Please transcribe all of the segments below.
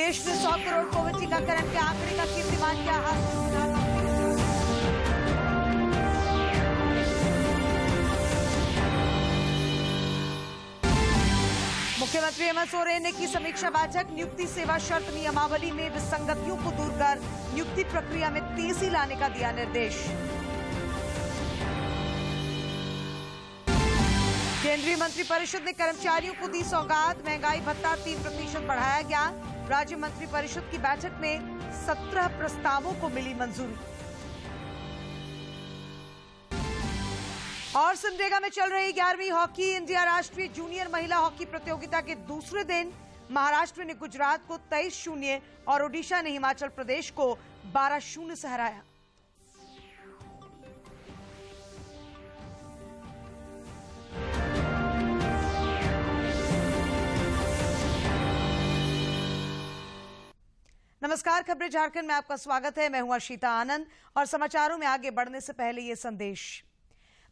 देश ने 100 करोड़ कोविड टीकाकरण के आंकड़े का कीर्तिमान किया हासिल। मुख्यमंत्री हेमंत सोरेन ने की समीक्षा बैठक। नियुक्ति सेवा शर्त नियमावली में विसंगतियों को दूर कर नियुक्ति प्रक्रिया में तेजी लाने का दिया निर्देश। केंद्रीय मंत्रिपरिषद ने कर्मचारियों को दी सौगात। महंगाई भत्ता 3% बढ़ाया गया। राज्य मंत्रिपरिषद की बैठक में 17 प्रस्तावों को मिली मंजूरी। और सिमडेगा में चल रही 11वीं हॉकी इंडिया राष्ट्रीय जूनियर महिला हॉकी प्रतियोगिता के दूसरे दिन महाराष्ट्र ने गुजरात को 23-0 और ओडिशा ने हिमाचल प्रदेश को 12-0 से हराया। नमस्कार, खबरें झारखंड में आपका स्वागत है। मैं हूं अशिता आनंद और समाचारों में आगे बढ़ने से पहले ये संदेश।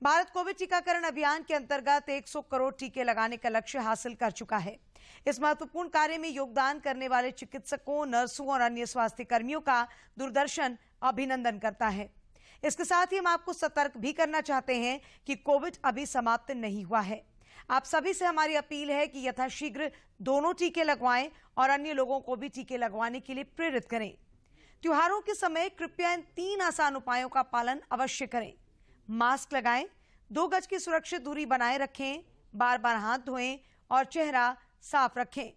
भारत कोविड टीकाकरण अभियान के अंतर्गत 100 करोड़ टीके लगाने का लक्ष्य हासिल कर चुका है। इस महत्वपूर्ण कार्य में योगदान करने वाले चिकित्सकों, नर्सों और अन्य स्वास्थ्य कर्मियों का दूरदर्शन अभिनंदन करता है। इसके साथ ही हम आपको सतर्क भी करना चाहते हैं कि कोविड अभी समाप्त नहीं हुआ है। आप सभी से हमारी अपील है कि यथाशीघ्र दोनों टीके लगवाएं और अन्य लोगों को भी टीके लगवाने के लिए प्रेरित करें। त्योहारों के समय कृपया इन 3 आसान उपायों का पालन अवश्य करें। मास्क लगाएं, 2 गज की सुरक्षित दूरी बनाए रखें, बार बार हाथ धोएं और चेहरा साफ रखें।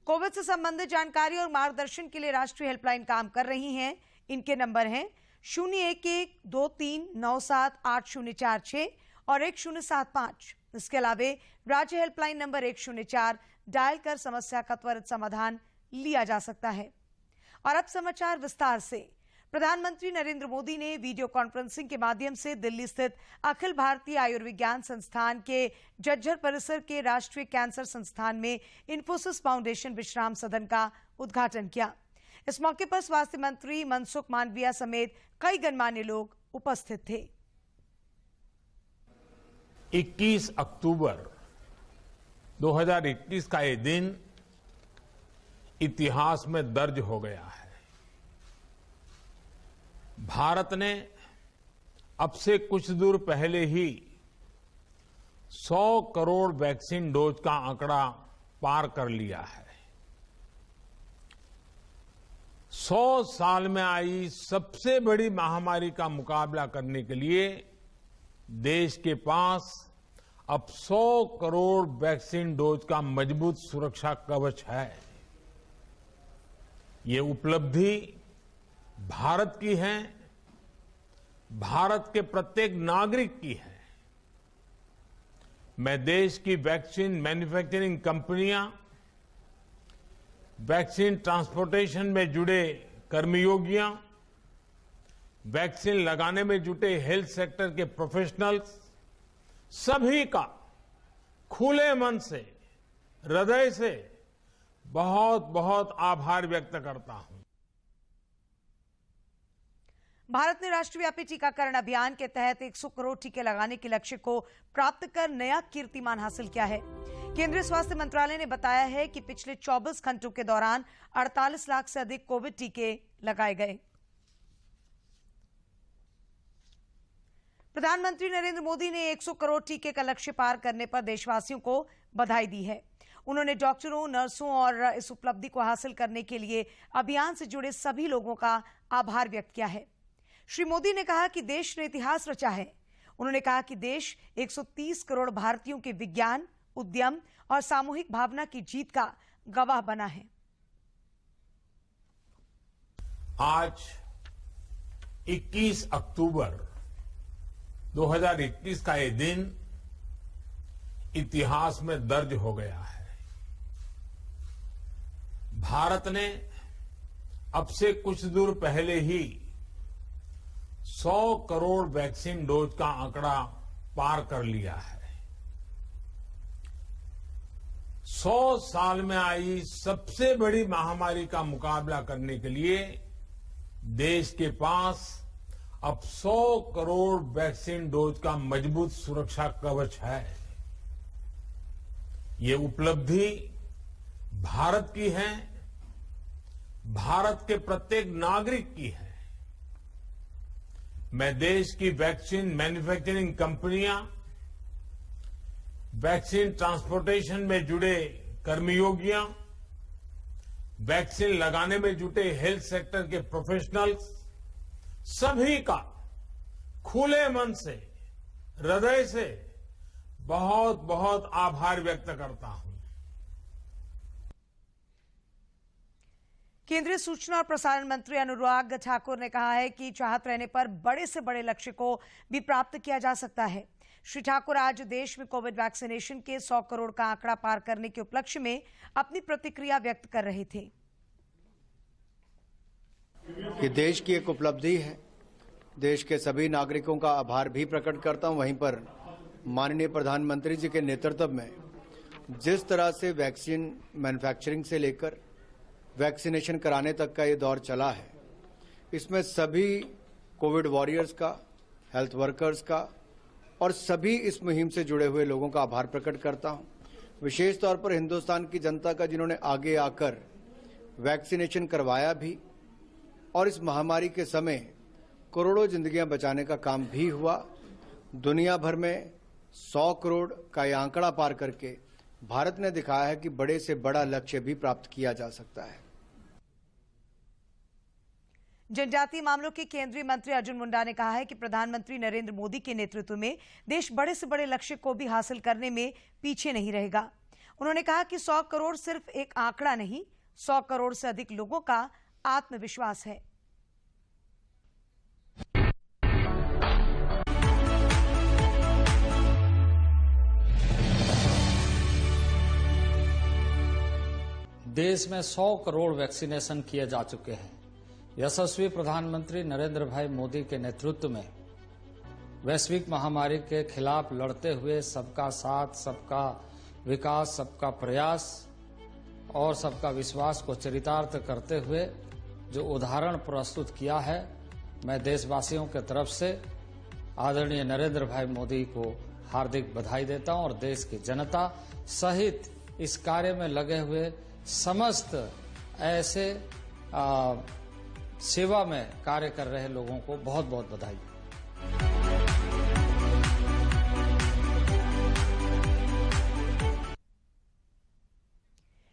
कोविड से संबंधित जानकारी और मार्गदर्शन के लिए राष्ट्रीय हेल्पलाइन काम कर रही हैं। इनके नंबर हैं 011-2397-8046 और 1075। इसके अलावा राज्य हेल्पलाइन नंबर 104 डायल कर समस्या का त्वरित समाधान लिया जा सकता है। और अब समाचार विस्तार से। प्रधानमंत्री नरेंद्र मोदी ने वीडियो कॉन्फ्रेंसिंग के माध्यम से दिल्ली स्थित अखिल भारतीय आयुर्विज्ञान संस्थान के जज्जर परिसर के राष्ट्रीय कैंसर संस्थान में इन्फोसिस फाउंडेशन विश्राम सदन का उद्घाटन किया। इस मौके पर स्वास्थ्य मंत्री मनसुख मांडविया समेत कई गणमान्य लोग उपस्थित थे। 21 अक्टूबर 2021 का ये दिन इतिहास में दर्ज हो गया है। भारत ने अब से कुछ दूर पहले ही 100 करोड़ वैक्सीन डोज का आंकड़ा पार कर लिया है। 100 साल में आई सबसे बड़ी महामारी का मुकाबला करने के लिए देश के पास अब 100 करोड़ वैक्सीन डोज का मजबूत सुरक्षा कवच है। ये उपलब्धि भारत की है, भारत के प्रत्येक नागरिक की है। मैं देश की वैक्सीन मैन्युफैक्चरिंग कंपनियां, वैक्सीन ट्रांसपोर्टेशन में जुड़े कर्मयोगियां, वैक्सीन लगाने में जुटे हेल्थ सेक्टर के प्रोफेशनल्स, सभी का खुले मन से, हृदय से बहुत बहुत आभार व्यक्त करता हूं। भारत ने राष्ट्रव्यापी टीकाकरण अभियान के तहत 100 करोड़ टीके लगाने के लक्ष्य को प्राप्त कर नया कीर्तिमान हासिल किया है। केंद्रीय स्वास्थ्य मंत्रालय ने बताया है कि पिछले 24 घंटों के दौरान 48 लाख से अधिक कोविड टीके लगाए गए। प्रधानमंत्री नरेंद्र मोदी ने 100 करोड़ टीके का लक्ष्य पार करने पर देशवासियों को बधाई दी है। उन्होंने डॉक्टरों, नर्सों और इस उपलब्धि को हासिल करने के लिए अभियान से जुड़े सभी लोगों का आभार व्यक्त किया है। श्री मोदी ने कहा कि देश ने इतिहास रचा है। उन्होंने कहा कि देश 130 करोड़ भारतीयों के विज्ञान, उद्यम और सामूहिक भावना की जीत का गवाह बना है। आज 21 अक्टूबर 2021 का ये दिन इतिहास में दर्ज हो गया है। भारत ने अब से कुछ दूर पहले ही 100 करोड़ वैक्सीन डोज का आंकड़ा पार कर लिया है। 100 साल में आई सबसे बड़ी महामारी का मुकाबला करने के लिए देश के पास अब 100 करोड़ वैक्सीन डोज का मजबूत सुरक्षा कवच है। ये उपलब्धि भारत की है, भारत के प्रत्येक नागरिक की है। मैं देश की वैक्सीन मैन्युफैक्चरिंग कंपनियां, वैक्सीन ट्रांसपोर्टेशन में जुड़े कर्मयोगियां, वैक्सीन लगाने में जुटे हेल्थ सेक्टर के प्रोफेशनल्स, सभी का खुले मन से, हृदय से बहुत बहुत आभार व्यक्त करता हूं। केंद्रीय सूचना और प्रसारण मंत्री अनुराग ठाकुर ने कहा है कि चाहत रहने पर बड़े से बड़े लक्ष्य को भी प्राप्त किया जा सकता है। श्री ठाकुर आज देश में कोविड वैक्सीनेशन के 100 करोड़ का आंकड़ा पार करने के उपलक्ष्य में अपनी प्रतिक्रिया व्यक्त कर रहे थे। ये देश की एक उपलब्धि है। देश के सभी नागरिकों का आभार भी प्रकट करता हूं। वहीं पर माननीय प्रधानमंत्री जी के नेतृत्व में जिस तरह से वैक्सीन मैन्युफैक्चरिंग से लेकर वैक्सीनेशन कराने तक का ये दौर चला है, इसमें सभी कोविड वॉरियर्स का, हेल्थ वर्कर्स का और सभी इस मुहिम से जुड़े हुए लोगों का आभार प्रकट करता हूं। विशेष तौर पर हिंदुस्तान की जनता का, जिन्होंने आगे आकर वैक्सीनेशन करवाया भी और इस महामारी के समय करोड़ों जिंदगियां बचाने का काम भी हुआ। दुनिया भर में 100 करोड़ का ये आंकड़ा पार करके भारत ने दिखाया है कि बड़े से बड़ा लक्ष्य भी प्राप्त किया जा सकता है। जनजातीय मामलों के केंद्रीय मंत्री अर्जुन मुंडा ने कहा है कि प्रधानमंत्री नरेंद्र मोदी के नेतृत्व में देश बड़े से बड़े लक्ष्य को भी हासिल करने में पीछे नहीं रहेगा। उन्होंने कहा कि 100 करोड़ सिर्फ एक आंकड़ा नहीं, 100 करोड़ से अधिक लोगों का आत्मविश्वास है। देश में 100 करोड़ वैक्सीनेशन किए जा चुके हैं। यशस्वी प्रधानमंत्री नरेंद्र भाई मोदी के नेतृत्व में वैश्विक महामारी के खिलाफ लड़ते हुए सबका साथ, सबका विकास, सबका प्रयास और सबका विश्वास को चरितार्थ करते हुए जो उदाहरण प्रस्तुत किया है, मैं देशवासियों के तरफ से आदरणीय नरेंद्र भाई मोदी को हार्दिक बधाई देता हूं और देश की जनता सहित इस कार्य में लगे हुए समस्त ऐसे सेवा में कार्य कर रहे लोगों को बहुत बहुत बधाई।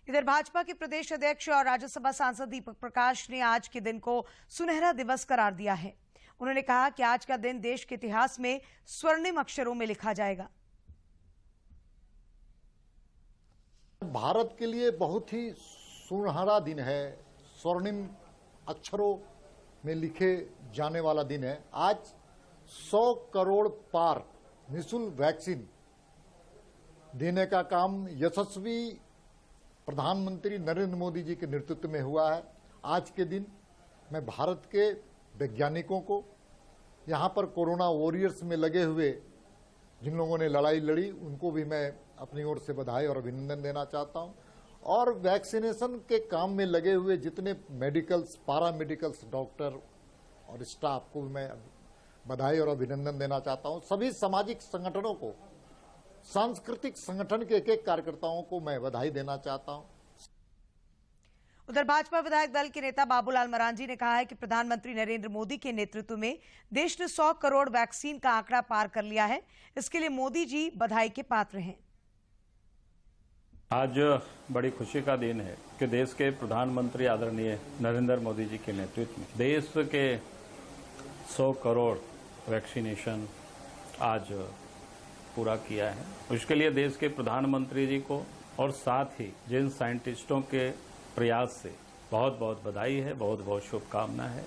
इधर भाजपा के प्रदेश अध्यक्ष और राज्यसभा सांसद दीपक प्रकाश ने आज के दिन को सुनहरा दिवस करार दिया है। उन्होंने कहा कि आज का दिन देश के इतिहास में स्वर्णिम अक्षरों में लिखा जाएगा। भारत के लिए बहुत ही सुनहरा दिन है, स्वर्णिम अक्षरों में लिखे जाने वाला दिन है। आज 100 करोड़ पार निःशुल्क वैक्सीन देने का काम यशस्वी प्रधानमंत्री नरेंद्र मोदी जी के नेतृत्व में हुआ है। आज के दिन मैं भारत के वैज्ञानिकों को, यहाँ पर कोरोना वॉरियर्स में लगे हुए जिन लोगों ने लड़ाई लड़ी, उनको भी मैं अपनी ओर से बधाई और अभिनंदन देना चाहता हूं। और वैक्सीनेशन के काम में लगे हुए जितने मेडिकल्स, पैरामेडिकल्स, डॉक्टर और स्टाफ को भी मैं बधाई और अभिनंदन देना चाहता हूं। सभी सामाजिक संगठनों को, सांस्कृतिक संगठन के एक एक कार्यकर्ताओं को मैं बधाई देना चाहता हूं। उधर भाजपा विधायक दल के नेता बाबूलाल मरांडी ने कहा है कि प्रधानमंत्री नरेंद्र मोदी के नेतृत्व में देश ने 100 करोड़ वैक्सीन का आंकड़ा पार कर लिया है। इसके लिए मोदी जी बधाई के पात्र हैं। आज बड़ी खुशी का दिन है कि देश के प्रधानमंत्री आदरणीय नरेंद्र मोदी जी के नेतृत्व में देश के 100 करोड़ वैक्सीनेशन आज पूरा किया है। उसके लिए देश के प्रधानमंत्री जी को और साथ ही जिन साइंटिस्टों के प्रयास से बहुत बहुत बधाई है, बहुत बहुत शुभकामना है।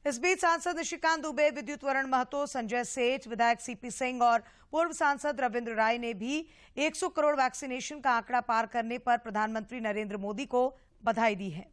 इस बीच सांसद निशिकांत दुबे, विद्युत वरण महतो, संजय सेठ, विधायक सीपी सिंह और पूर्व सांसद रविंद्र राय ने भी 100 करोड़ वैक्सीनेशन का आंकड़ा पार करने पर प्रधानमंत्री नरेंद्र मोदी को बधाई दी है।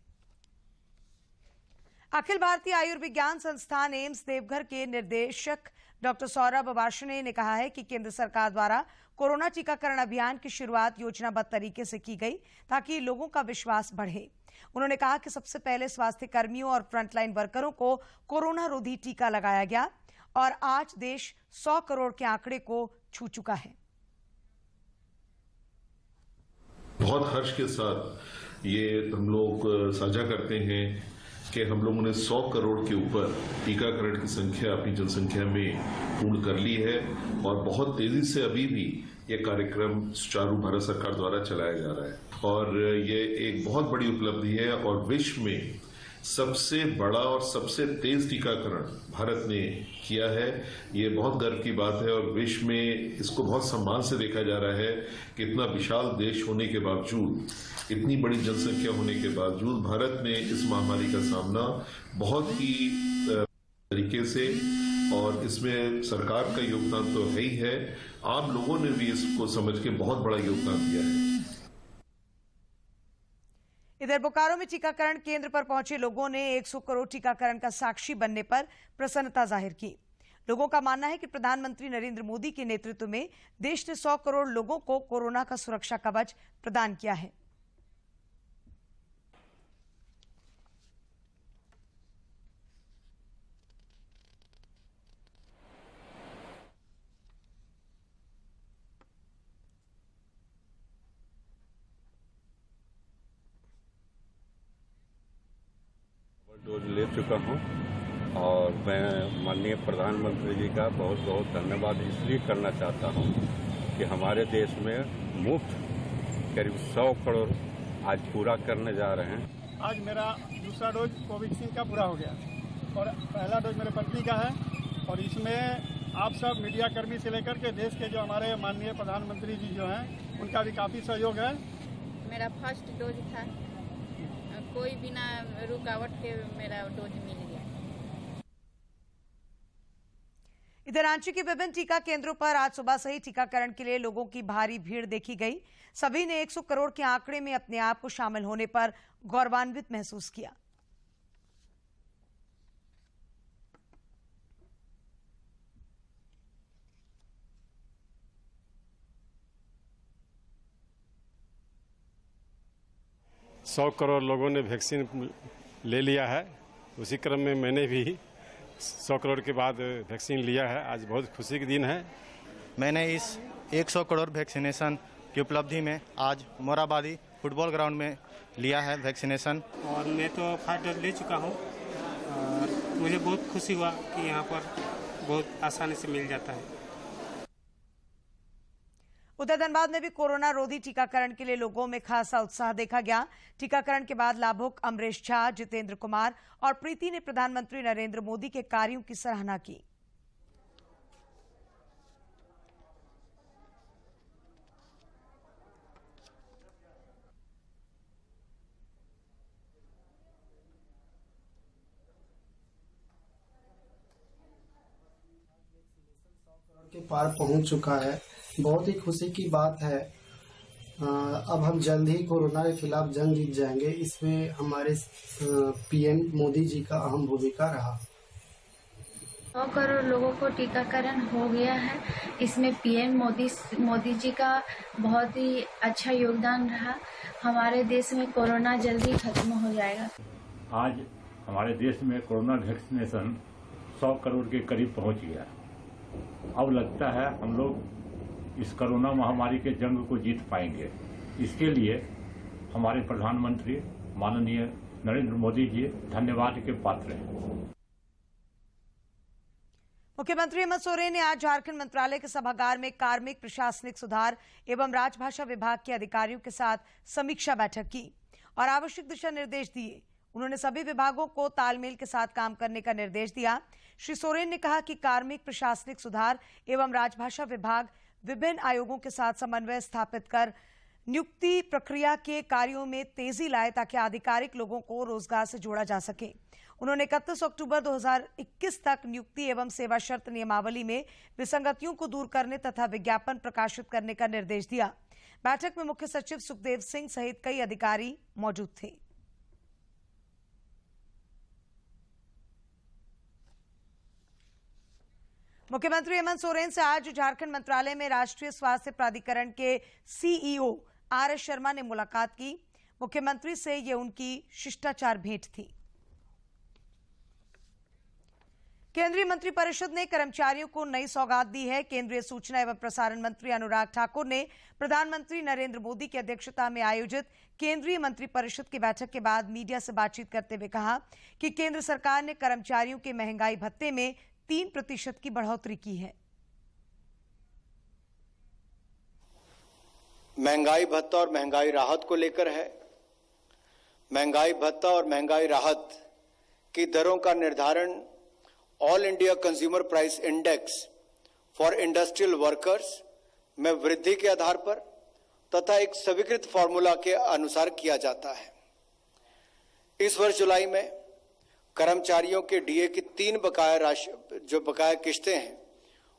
अखिल भारतीय आयुर्विज्ञान संस्थान एम्स देवघर के निर्देशक डॉक्टर सौरभ वार्ष्णेय ने कहा है कि केंद्र सरकार द्वारा कोरोना टीकाकरण अभियान की शुरुआत योजनाबद्ध तरीके से की गई ताकि लोगों का विश्वास बढ़े। उन्होंने कहा कि सबसे पहले स्वास्थ्य कर्मियों और फ्रंटलाइन वर्करों को कोरोना रोधी टीका लगाया गया और आज देश 100 करोड़ के आंकड़े को छू चुका है। बहुत हर्ष के साथ ये हम लोग साझा करते हैं कि हम लोगों ने 100 करोड़ के ऊपर टीकाकरण की संख्या अपनी जनसंख्या में पूर्ण कर ली है और बहुत तेजी से अभी भी ये कार्यक्रम सुचारू भारत सरकार द्वारा चलाया जा रहा है और ये एक बहुत बड़ी उपलब्धि है और विश्व में सबसे बड़ा और सबसे तेज टीकाकरण भारत ने किया है। ये बहुत गर्व की बात है और विश्व में इसको बहुत सम्मान से देखा जा रहा है कि इतना विशाल देश होने के बावजूद, इतनी बड़ी जनसंख्या होने के बावजूद भारत ने इस महामारी का सामना बहुत ही तरीके से, और इसमें सरकार का योगदान तो है ही है, आम लोगों ने भी इसको समझ के बहुत बड़ा योगदान दिया है। इधर बोकारो में टीकाकरण केंद्र पर पहुंचे लोगों ने 100 करोड़ टीकाकरण का साक्षी बनने पर प्रसन्नता जाहिर की। लोगों का मानना है कि प्रधानमंत्री नरेंद्र मोदी के नेतृत्व में देश ने 100 करोड़ लोगों को कोरोना का सुरक्षा कवच प्रदान किया है। डोज ले चुका हूं और मैं माननीय प्रधानमंत्री जी का बहुत बहुत धन्यवाद इसलिए करना चाहता हूं कि हमारे देश में मुफ्त करीब 100 करोड़ आज पूरा करने जा रहे हैं। आज मेरा दूसरा डोज कोविशील्ड का पूरा हो गया और पहला डोज मेरे पत्नी का है और इसमें आप सब मीडिया कर्मी से लेकर के देश के जो हमारे माननीय प्रधानमंत्री जी जो हैं उनका भी काफ़ी सहयोग है। मेरा फर्स्ट डोज था, कोई बिना रुकावट के मेरा डोज मिल गया। इधर रांची के विभिन्न टीका केंद्रों पर आज सुबह से ही टीकाकरण के लिए लोगों की भारी भीड़ देखी गई। सभी ने 100 करोड़ के आंकड़े में अपने आप को शामिल होने पर गौरवान्वित महसूस किया। सौ करोड़ लोगों ने वैक्सीन ले लिया है। उसी क्रम में मैंने भी 100 करोड़ के बाद वैक्सीन लिया है। आज बहुत खुशी के दिन है। मैंने इस 100 करोड़ वैक्सीनेशन की उपलब्धि में आज मोराबादी फुटबॉल ग्राउंड में लिया है वैक्सीनेशन। और मैं तो फर्स्ट डोज ले चुका हूँ और मुझे बहुत खुशी हुआ कि यहाँ पर बहुत आसानी से मिल जाता है। उधर धनबाद में भी कोरोना रोधी टीकाकरण के लिए लोगों में खासा उत्साह देखा गया। टीकाकरण के बाद लाभुक अमरीश झा, जितेंद्र कुमार और प्रीति ने प्रधानमंत्री नरेंद्र मोदी के कार्यों की सराहना की। के पार पहुंच चुका है। बहुत ही खुशी की बात है। अब हम जल्द ही कोरोना के खिलाफ जंग जीत जाएंगे। इसमें हमारे पीएम मोदी जी का अहम भूमिका रहा। 100 करोड़ लोगों को टीकाकरण हो गया है। इसमें पीएम मोदी जी का बहुत ही अच्छा योगदान रहा। हमारे देश में कोरोना जल्दी खत्म हो जाएगा। आज हमारे देश में कोरोना वैक्सीनेशन 100 करोड़ के करीब पहुंच गया। अब लगता है हम लोग इस कोरोना महामारी के जंग को जीत पाएंगे। इसके लिए हमारे प्रधानमंत्री माननीय नरेंद्र मोदी जी धन्यवाद के पात्र हैं। मुख्यमंत्री हेमंत सोरेन ने आज झारखंड मंत्रालय के सभागार में कार्मिक प्रशासनिक सुधार एवं राजभाषा विभाग के अधिकारियों के साथ समीक्षा बैठक की और आवश्यक दिशा निर्देश दिए। उन्होंने सभी विभागों को तालमेल के साथ काम करने का निर्देश दिया। श्री सोरेन ने कहा कि कार्मिक प्रशासनिक सुधार एवं राजभाषा विभाग विभिन्न आयोगों के साथ समन्वय स्थापित कर नियुक्ति प्रक्रिया के कार्यों में तेजी लाए ताकि आधिकारिक लोगों को रोजगार से जोड़ा जा सके। उन्होंने 31 अक्टूबर 2021 तक नियुक्ति एवं सेवा शर्त नियमावली में विसंगतियों को दूर करने तथा विज्ञापन प्रकाशित करने का निर्देश दिया। बैठक में मुख्य सचिव सुखदेव सिंह सहित कई अधिकारी मौजूद थे। मुख्यमंत्री हेमंत सोरेन से आज झारखंड मंत्रालय में राष्ट्रीय स्वास्थ्य प्राधिकरण के सीईओ आरएस शर्मा ने मुलाकात की। मुख्यमंत्री से ये उनकी शिष्टाचार भेंट थी। केंद्रीय मंत्रिपरिषद ने कर्मचारियों को नई सौगात दी है। केंद्रीय सूचना एवं प्रसारण मंत्री अनुराग ठाकुर ने प्रधानमंत्री नरेंद्र मोदी की अध्यक्षता में आयोजित केंद्रीय मंत्रिपरिषद की बैठक के बाद मीडिया से बातचीत करते हुए कहा कि केंद्र सरकार ने कर्मचारियों के महंगाई भत्ते में 3% की बढ़ोतरी की है। महंगाई भत्ता और महंगाई राहत को लेकर है। महंगाई भत्ता और महंगाई राहत की दरों का निर्धारण all India consumer price index for industrial workers में वृद्धि के आधार पर तथा एक स्वीकृत फॉर्मूला के अनुसार किया जाता है। इस वर्ष जुलाई में कर्मचारियों के डीए की 3 बकाया राशि जो बकाया किस्तें हैं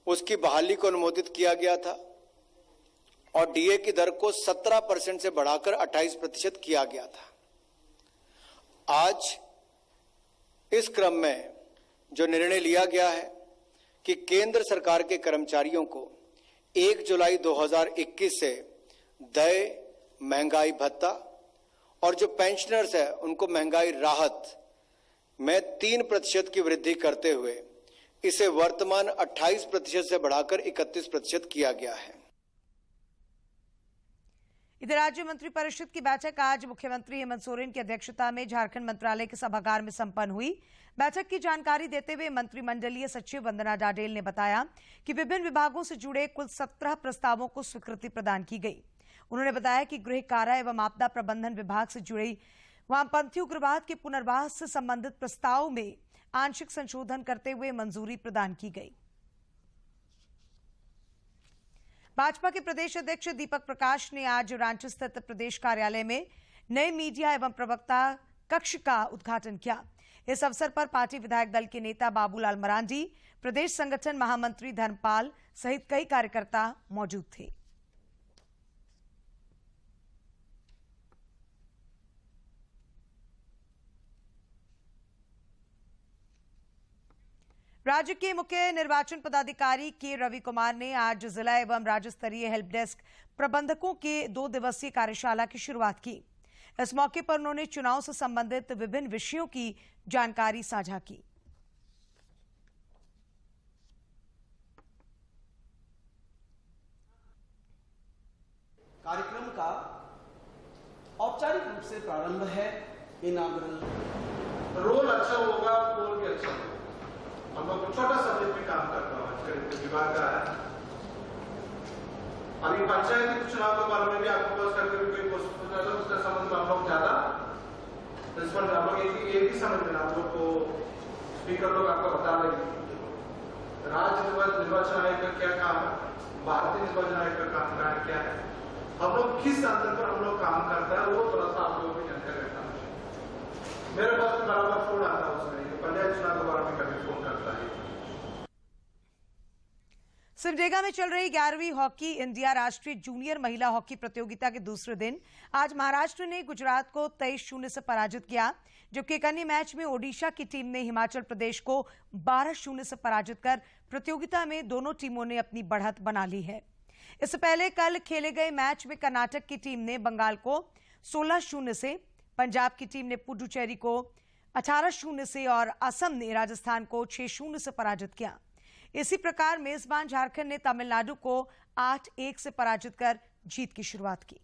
उसकी बहाली को अनुमोदित किया गया था और डीए की दर को 17% से बढ़ाकर 28% किया गया था। आज इस क्रम में जो निर्णय लिया गया है कि केंद्र सरकार के कर्मचारियों को 1 जुलाई 2021 से देय महंगाई भत्ता और जो पेंशनर्स है उनको महंगाई राहत में 3% की वृद्धि करते हुए इसे वर्तमान 28% से बढ़ाकर 31% किया गया है। इधर राज्य मंत्रिपरिषद की बैठक आज मुख्यमंत्री हेमंत सोरेन की अध्यक्षता में झारखंड मंत्रालय के सभागार में संपन्न हुई। बैठक की जानकारी देते हुए मंत्रिमंडलीय सचिव वंदना डाडेल ने बताया कि विभिन्न विभागों से जुड़े कुल 17 प्रस्तावों को स्वीकृति प्रदान की गई। उन्होंने बताया कि गृह कारा एवं आपदा प्रबंधन विभाग से जुड़ी वामपंथी उग्रवाद के पुनर्वास से संबंधित प्रस्ताव में आंशिक संशोधन करते हुए मंजूरी प्रदान की गई। भाजपा के प्रदेश अध्यक्ष दीपक प्रकाश ने आज रांची स्थित प्रदेश कार्यालय में नए मीडिया एवं प्रवक्ता कक्ष का उद्घाटन किया। इस अवसर पर पार्टी विधायक दल के नेता बाबूलाल मरांडी, प्रदेश संगठन महामंत्री धर्मपाल सहित कई कार्यकर्ता मौजूद थे। राज्य के मुख्य निर्वाचन पदाधिकारी के रवि कुमार ने आज जिला एवं राज्य स्तरीय हेल्प डेस्क प्रबंधकों के 2 दिवसीय कार्यशाला की शुरुआत की। इस मौके पर उन्होंने चुनाव से संबंधित विभिन्न विषयों की जानकारी साझा की। कार्यक्रम का औपचारिक रूप से प्रारंभ है। इनाग्रल रोल अच्छा होगा, रोल भी अच्छा होगा। हम लोग छोटा सब्जेक्ट में काम करता हूँ आजकल विभाग का है। अभी पंचायती चुनाव के बारे में भी आपको बस करके भी कोई क्वेश्चन है तो उसका संबंध में आप लोग ज्यादा रिस्पॉन्ड आप लोग ये भी समझ लेना। आप लोग को स्पीकर लोग आपको बता देंगे राज्य निर्वाचन आयोग का क्या काम है, भारतीय निर्वाचन आयोग का काम क्या है, हम लोग किस अंतर पर हम लोग काम करता है, वो थोड़ा सा आप लोगों को जानकारी रखना चाहिए। मेरे पास तो बराबर फोन आता है उसमें पंचायत चुनाव के बारे में कभी फोन करता है। सिमडेगा में चल रही 11वीं हॉकी इंडिया राष्ट्रीय जूनियर महिला हॉकी प्रतियोगिता के दूसरे दिन आज महाराष्ट्र ने गुजरात को 23-0 से पराजित किया, जबकि एक अन्य मैच में ओडिशा की टीम ने हिमाचल प्रदेश को 12-0 से पराजित कर प्रतियोगिता में दोनों टीमों ने अपनी बढ़त बना ली है। इससे पहले कल खेले गए मैच में कर्नाटक की टीम ने बंगाल को 16-0 से, पंजाब की टीम ने पुडुचेरी को 18-0 से और असम ने राजस्थान को 6-0 से पराजित किया। इसी प्रकार मेजबान झारखंड ने तमिलनाडु को 8-1 से पराजित कर जीत की शुरुआत की।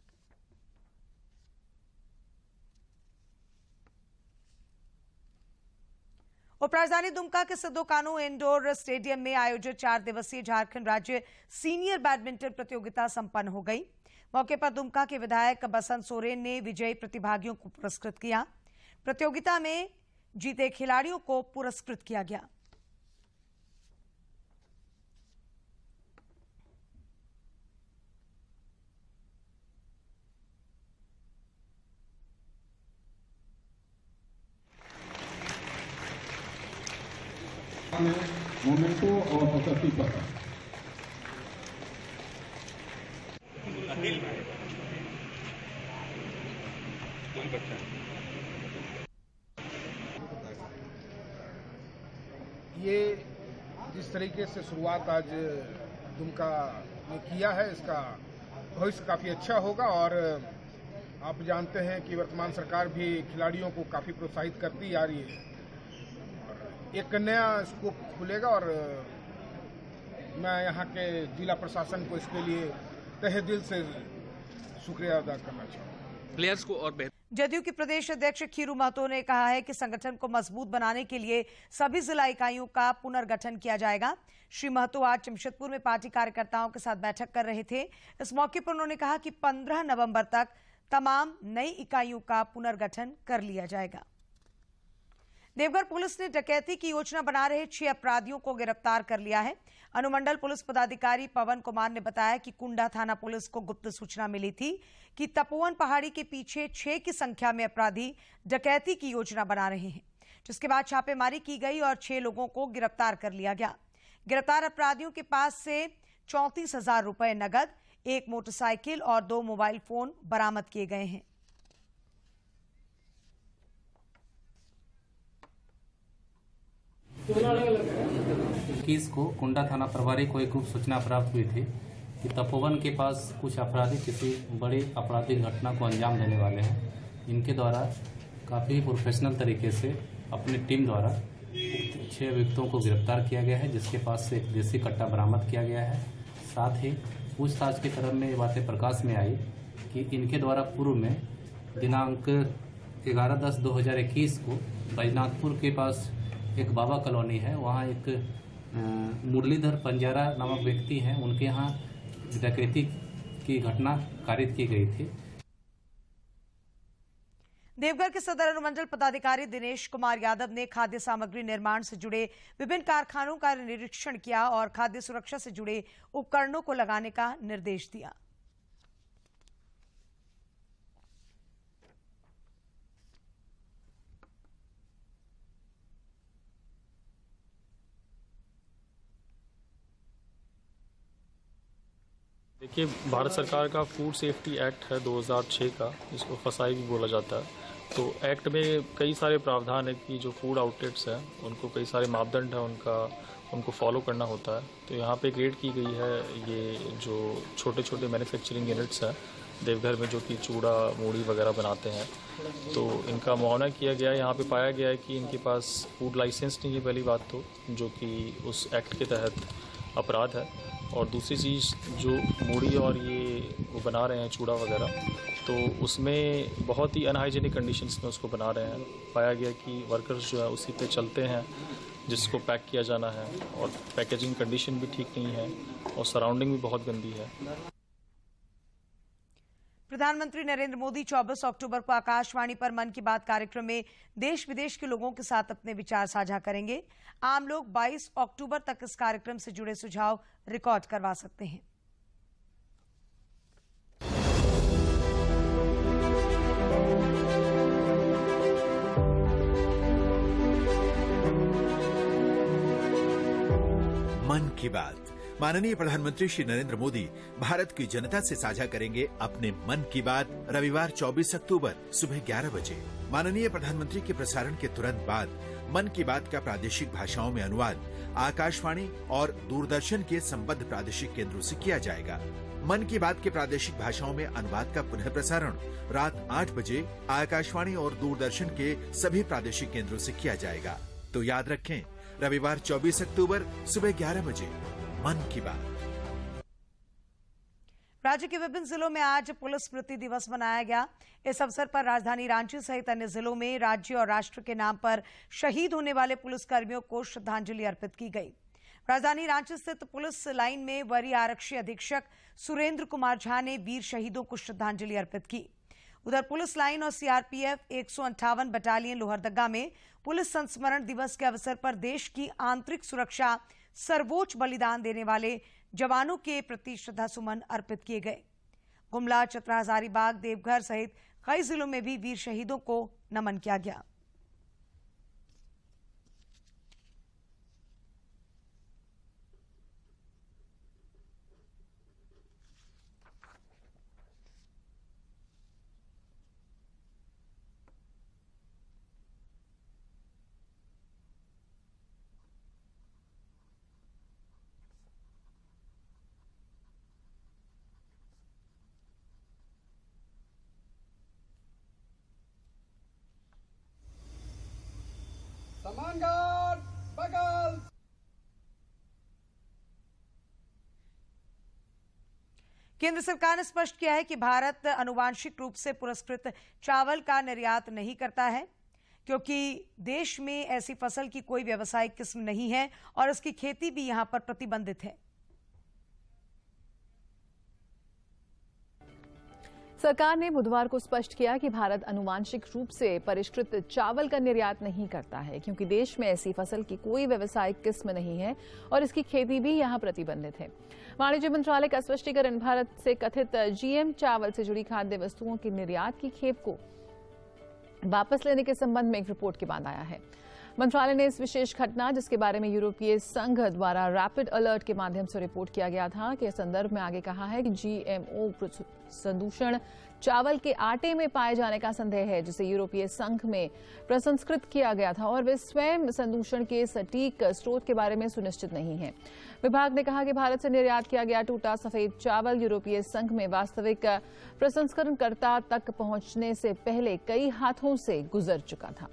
उपराजधानी दुमका के सिद्धो कान्हू इंडोर स्टेडियम में आयोजित 4 दिवसीय झारखंड राज्य सीनियर बैडमिंटन प्रतियोगिता संपन्न हो गई। मौके पर दुमका के विधायक बसंत सोरेन ने विजयी प्रतिभागियों को पुरस्कृत किया। प्रतियोगिता में जीते खिलाड़ियों को पुरस्कृत किया गया। मोमेंटो और प्रकृति पर ये जिस तरीके से शुरुआत आज दुमका ने किया है, इसका भविष्य काफ़ी अच्छा होगा। और आप जानते हैं कि वर्तमान सरकार भी खिलाड़ियों को काफ़ी प्रोत्साहित करती आ रही है। एक नया स्कोप खुलेगा और मैं यहाँ के जिला प्रशासन को इसके लिए तहे दिल से शुक्रिया अदा करना चाहूँगा। प्लेयर्स को और जदयू के प्रदेश अध्यक्ष खीरू महतो ने कहा है कि संगठन को मजबूत बनाने के लिए सभी जिला इकाइयों का पुनर्गठन किया जाएगा। श्री महतो आज जमशेदपुर में पार्टी कार्यकर्ताओं के साथ बैठक कर रहे थे। इस मौके पर उन्होंने कहा कि 15 नवंबर तक तमाम नई इकाइयों का पुनर्गठन कर लिया जाएगा। देवघर पुलिस ने डकैती की योजना बना रहे 6 अपराधियों को गिरफ्तार कर लिया है। अनुमंडल पुलिस पदाधिकारी पवन कुमार ने बताया कि कुंडा थाना पुलिस को गुप्त सूचना मिली थी कि तपोवन पहाड़ी के पीछे 6 की संख्या में अपराधी डकैती की योजना बना रहे हैं, जिसके बाद छापेमारी की गई और 6 लोगों को गिरफ्तार कर लिया गया। गिरफ्तार अपराधियों के पास से 34,000 रुपए नगद, 1 मोटरसाइकिल और 2 मोबाइल फोन बरामद किए गए हैं। इक्कीस को कुंडा थाना प्रभारी को एक गुप्त सूचना प्राप्त हुई थी कि तपोवन के पास कुछ अपराधी किसी बड़ी आपराधिक घटना को अंजाम देने वाले हैं। इनके द्वारा काफ़ी प्रोफेशनल तरीके से अपनी टीम द्वारा 6 व्यक्तियों को गिरफ्तार किया गया है, जिसके पास से एक देसी कट्टा बरामद किया गया है। साथ ही पूछताछ के क्रम में ये बातें प्रकाश में आई कि इनके द्वारा पूर्व में दिनांक 11/10/2021 को बैजनाथपुर के पास एक बाबा कॉलोनी है, वहाँ एक मुरलीधर पंजारा नामक व्यक्ति हैं, उनके यहाँ डकैती की घटना कारित की गई थी। देवघर के सदर अनुमंडल पदाधिकारी दिनेश कुमार यादव ने खाद्य सामग्री निर्माण से जुड़े विभिन्न कारखानों का निरीक्षण किया और खाद्य सुरक्षा से जुड़े उपकरणों को लगाने का निर्देश दिया। देखिए, भारत सरकार का फूड सेफ्टी एक्ट है 2006 का, जिसको फसाई भी बोला जाता है। तो एक्ट में कई सारे प्रावधान है कि जो फूड आउटलेट्स हैं उनको कई सारे मापदंड हैं उनको फॉलो करना होता है। तो यहाँ पे एक रेड की गई है, ये जो छोटे छोटे मैन्युफैक्चरिंग यूनिट्स हैं देवघर में जो कि चूड़ा मूढ़ी वगैरह बनाते हैं, तो इनका मुआयना किया गया है। यहाँ पे पाया गया है कि इनके पास फूड लाइसेंस नहीं है, पहली बात तो, जो कि उस एक्ट के तहत अपराध है। और दूसरी चीज़, जो मूढ़ी और ये वो बना रहे हैं चूड़ा वगैरह, तो उसमें बहुत ही अनहाइजीनिक कंडीशंस में उसको बना रहे हैं। पाया गया कि वर्कर्स जो है उसी पे चलते हैं जिसको पैक किया जाना है, और पैकेजिंग कंडीशन भी ठीक नहीं है और सराउंडिंग भी बहुत गंदी है। प्रधानमंत्री नरेंद्र मोदी 24 अक्टूबर को आकाशवाणी पर मन की बात कार्यक्रम में देश विदेश के लोगों के साथ अपने विचार साझा करेंगे। आम लोग 22 अक्टूबर तक इस कार्यक्रम से जुड़े सुझाव रिकॉर्ड करवा सकते हैं। मन की बात। माननीय प्रधानमंत्री श्री नरेंद्र मोदी भारत की जनता से साझा करेंगे अपने मन की बात रविवार 24 अक्टूबर सुबह 11 बजे। माननीय प्रधानमंत्री के प्रसारण के तुरंत बाद मन की बात का प्रादेशिक भाषाओं में अनुवाद आकाशवाणी और दूरदर्शन के संबद्ध प्रादेशिक केंद्रों से किया जाएगा। मन की बात के प्रादेशिक भाषाओं में अनुवाद का पुनः प्रसारण रात 8 बजे आकाशवाणी और दूरदर्शन के सभी प्रादेशिक केंद्रों से किया जाएगा। तो याद रखें, रविवार 24 अक्टूबर सुबह 11 बजे मन की बात। राज्य के विभिन्न जिलों में आज पुलिस स्मृति दिवस मनाया गया। इस अवसर पर राजधानी रांची सहित अन्य जिलों में राज्य और राष्ट्र के नाम पर शहीद होने वाले पुलिसकर्मियों को श्रद्धांजलि अर्पित की गई। राजधानी रांची स्थित पुलिस लाइन में वरीय आरक्षी अधीक्षक सुरेंद्र कुमार झा ने वीर शहीदों को श्रद्धांजलि अर्पित की। उधर पुलिस लाइन और सीआरपीएफ 158 बटालियन लोहरदगा में पुलिस संस्मरण दिवस के अवसर पर देश की आंतरिक सुरक्षा सर्वोच्च बलिदान देने वाले जवानों के प्रति श्रद्धा सुमन अर्पित किए गए। गुमला, चतरा, हजारीबाग, देवघर सहित कई जिलों में भी वीर शहीदों को नमन किया गया। केंद्र सरकार ने स्पष्ट किया है कि भारत आनुवांशिक रूप से पुरस्कृत चावल का निर्यात नहीं करता है, क्योंकि देश में ऐसी फसल की कोई व्यावसायिक किस्म नहीं है और इसकी खेती भी यहां पर प्रतिबंधित है। सरकार ने बुधवार को स्पष्ट किया कि भारत आनुवांशिक रूप से परिष्कृत चावल का निर्यात नहीं करता है, क्योंकि देश में ऐसी फसल की कोई व्यावसायिक किस्म नहीं है और इसकी खेती भी यहां प्रतिबंधित है। वाणिज्य मंत्रालय का स्पष्टीकरण भारत से कथित जीएम चावल से जुड़ी खाद्य वस्तुओं की निर्यात की खेप को वापस लेने के संबंध में एक रिपोर्ट के बाद आया है। मंत्रालय ने इस विशेष घटना, जिसके बारे में यूरोपीय संघ द्वारा रैपिड अलर्ट के माध्यम से रिपोर्ट किया गया था, के संदर्भ में आगे कहा है कि जीएमओ प्रदूषण चावल के आटे में पाए जाने का संदेह है, जिसे यूरोपीय संघ में प्रसंस्कृत किया गया था और वे स्वयं संदूषण के सटीक स्रोत के बारे में सुनिश्चित नहीं है। विभाग ने कहा कि भारत से निर्यात किया गया टूटा सफेद चावल यूरोपीय संघ में वास्तविक प्रसंस्करणकर्ता तक पहुंचने से पहले कई हाथों से गुजर चुका था।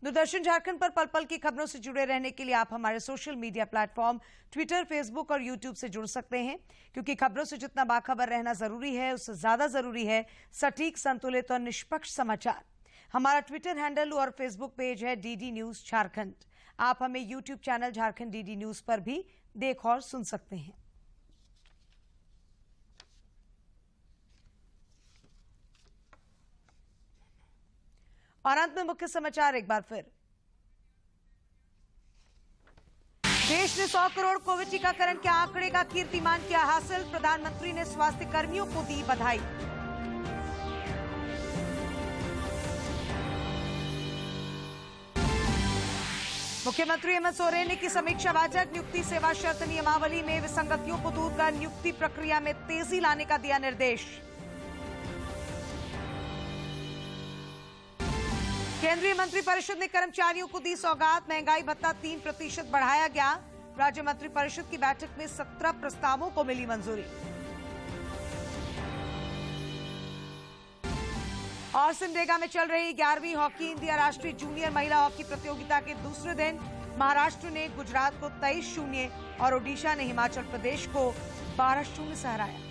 दूरदर्शन झारखंड पर पल पल की खबरों से जुड़े रहने के लिए आप हमारे social media platform Twitter, Facebook और यूट्यूब से जुड़ सकते हैं, क्योंकि खबरों से जितना बाखबर रहना जरूरी है, उससे ज्यादा जरूरी है सटीक, संतुलित और निष्पक्ष समाचार। हमारा ट्विटर हैंडल और फेसबुक पेज है डीडी न्यूज झारखंड। आप हमें YouTube channel Jharkhand DD news पर भी देख और सुन सकते हैं। और अंत में मुख्य समाचार एक बार फिर। देश ने 100 करोड़ कोविड टीकाकरण के आंकड़े का कीर्तिमान किया हासिल। प्रधानमंत्री ने स्वास्थ्य कर्मियों को दी बधाई। मुख्यमंत्री हेमंत सोरेन ने की समीक्षा बैठक। नियुक्ति सेवा शर्त नियमावली में विसंगतियों को दूर कर नियुक्ति प्रक्रिया में तेजी लाने का दिया निर्देश। केंद्रीय मंत्रिपरिषद ने कर्मचारियों को दी सौगात। महंगाई भत्ता 3% बढ़ाया गया। राज्य मंत्रिपरिषद की बैठक में 17 प्रस्तावों को मिली मंजूरी। और सिमडेगा में चल रही 11वीं हॉकी इंडिया राष्ट्रीय जूनियर महिला हॉकी प्रतियोगिता के दूसरे दिन महाराष्ट्र ने गुजरात को 23-0 और ओडिशा ने हिमाचल प्रदेश को 12-0 से हराया।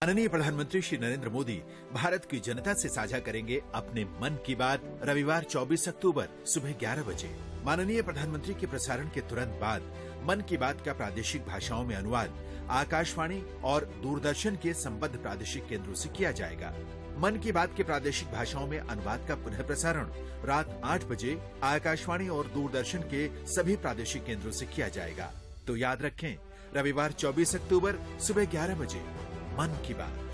माननीय प्रधानमंत्री श्री नरेंद्र मोदी भारत की जनता से साझा करेंगे अपने मन की बात रविवार 24 अक्टूबर सुबह 11 बजे। माननीय प्रधानमंत्री के प्रसारण के तुरंत बाद मन की बात का प्रादेशिक भाषाओं में अनुवाद आकाशवाणी और दूरदर्शन के संबद्ध प्रादेशिक केंद्रों से किया जाएगा। मन की बात के प्रादेशिक भाषाओं में अनुवाद का पुनः प्रसारण रात 8 बजे आकाशवाणी और दूरदर्शन के सभी प्रादेशिक केंद्रों से किया जाएगा। तो याद रखें, रविवार 24 अक्टूबर सुबह 11 बजे मन की बात।